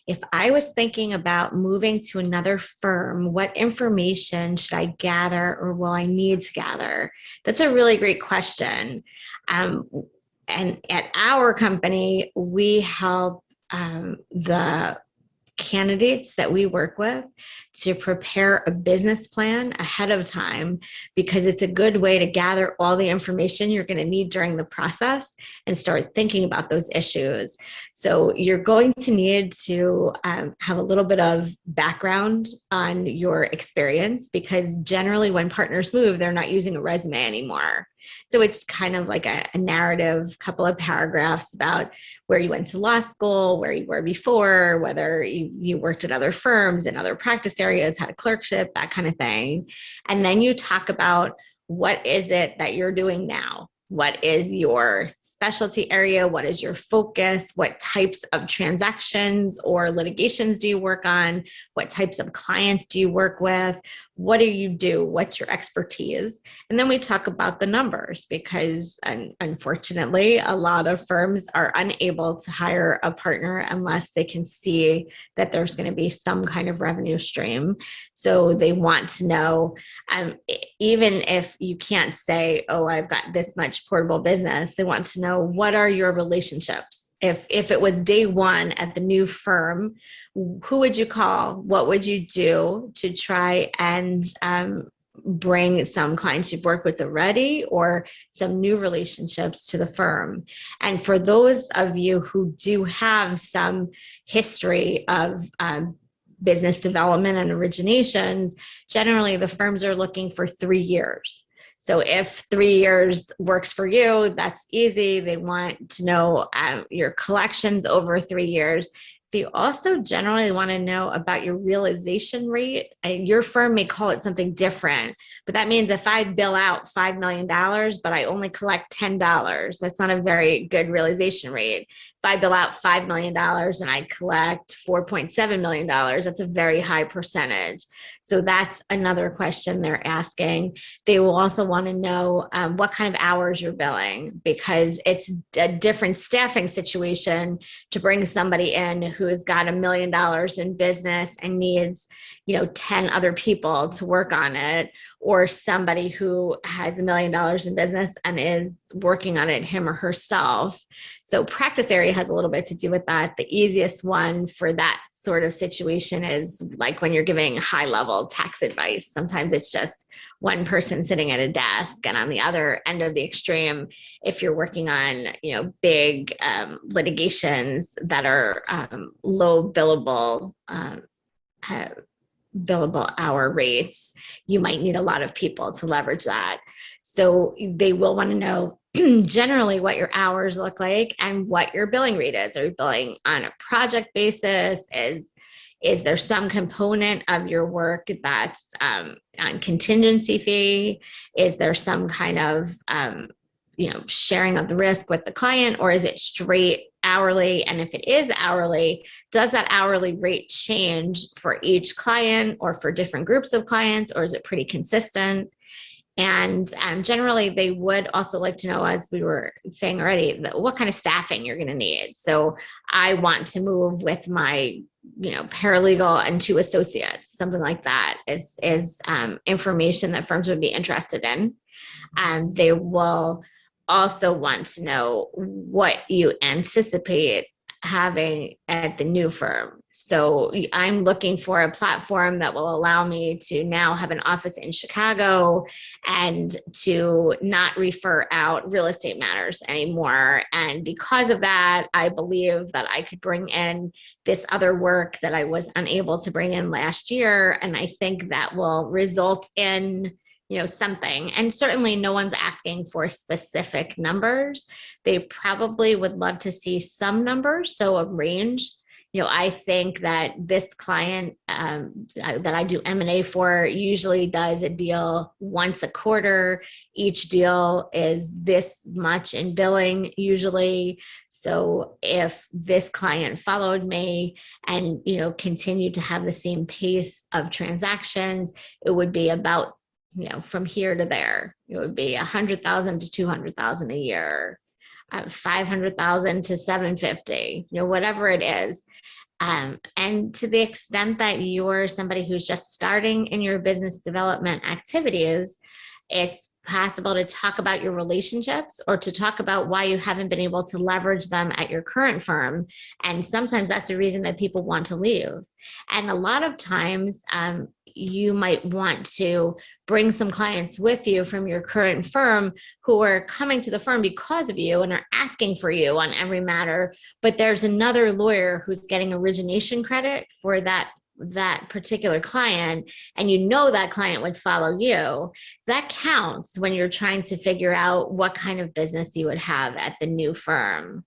if I was thinking about moving to another firm, what information should I gather or will I need to gather? That's a really great question. Um, and at our company, we help the candidates that we work with to prepare a business plan ahead of time because it's a good way to gather all the information you're going to need during the process and start thinking about those issues. So you're going to need to have a little bit of background on your experience because generally when partners move, they're not using a resume anymore. So it's kind of like a narrative, couple of paragraphs about where you went to law school, where you were before, whether you worked at other firms in other practice areas, had a clerkship, that kind of thing. And then you talk about what is it that you're doing now? What is your specialty area? What is your focus? What types of transactions or litigations do you work on? What types of clients do you work with? What do you do? What's your expertise? And then we talk about the numbers because unfortunately, a lot of firms are unable to hire a partner unless they can see that there's going to be some kind of revenue stream. So they want to know, even if you can't say, oh, I've got this much portable business, they want to know what are your relationships. If it was day one at the new firm, who would you call? What would you do to try and bring some clients you've worked with already or some new relationships to the firm? And for those of you who do have some history of business development and originations, generally the firms are looking for 3 years. So if 3 years works for you, that's easy. They want to know your collections over 3 years. They also generally want to know about your realization rate. Your firm may call it something different, but that means if I bill out $5 million, but I only collect $10, that's not a very good realization rate. If I bill out $5 million and I collect $4.7 million, that's a very high percentage. So that's another question they're asking. They will also want to know what kind of hours you're billing because it's a different staffing situation to bring somebody in who has got $1 million in business and needs, 10 other people to work on it, or somebody who has $1 million in business and is working on it him or herself. So practice area has a little bit to do with that. The easiest one for that sort of situation is like when you're giving high level tax advice. Sometimes it's just one person sitting at a desk, and on the other end of the extreme, if you're working on big litigations that are low billable hour rates, you might need a lot of people to leverage that. So they will want to know generally what your hours look like and what your billing rate is. Are you billing on a project basis? Is there some component of your work that's on contingency fee? Is there some kind of sharing of the risk with the client, or is it straight hourly? And if it is hourly, does that hourly rate change for each client or for different groups of clients, or is it pretty consistent? And generally, they would also like to know, as we were saying already, what kind of staffing you're going to need. So I want to move with my paralegal and 2 associates, something like that is information that firms would be interested in. And they will also want to know what you anticipate having at the new firm. So I'm looking for a platform that will allow me to now have an office in Chicago and to not refer out real estate matters anymore. And because of that, I believe that I could bring in this other work that I was unable to bring in last year. And I think that will result in something. And certainly no one's asking for specific numbers. They probably would love to see some numbers, so a range. I think that this client that I do M&A for usually does a deal once a quarter. Each deal is this much in billing usually. So if this client followed me and, continued to have the same pace of transactions, it would be about from here to there. It would be 100,000 to 200,000 a year, 500,000 to 750, whatever it is. And to the extent that you're somebody who's just starting in your business development activities, it's possible to talk about your relationships or to talk about why you haven't been able to leverage them at your current firm. And sometimes that's a reason that people want to leave. And a lot of times, you might want to bring some clients with you from your current firm who are coming to the firm because of you and are asking for you on every matter. But there's another lawyer who's getting origination credit for that particular client, and you know that client would follow you. That counts when you're trying to figure out what kind of business you would have at the new firm.